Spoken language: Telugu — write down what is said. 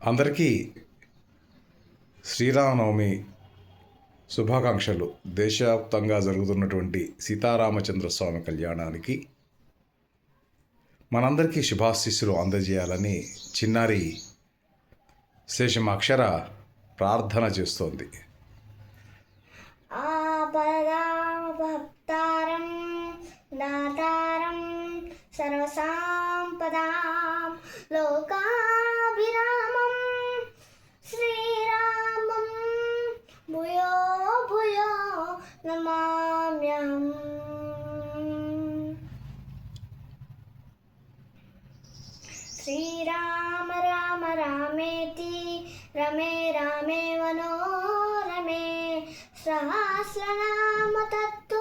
అందరికీ శ్రీరామనవమి శుభాకాంక్షలు. దేశవ్యాప్తంగా జరుగుతున్నటువంటి సీతారామచంద్ర స్వామి కళ్యాణానికి మనందరికీ శుభాశీస్సులు అందజేయాలని చిన్నారి శేషం అక్షర ప్రార్థన చేస్తోంది. భక్తారం దాతారం సర్వసంపదాం లోకాభిరామం శ్రీరామం భూయో భూయో నమామ్యహం. శ్రీరామ రామ రామేతి రమే రామే మనోరమే సహస్రనామ తత్తుల్యం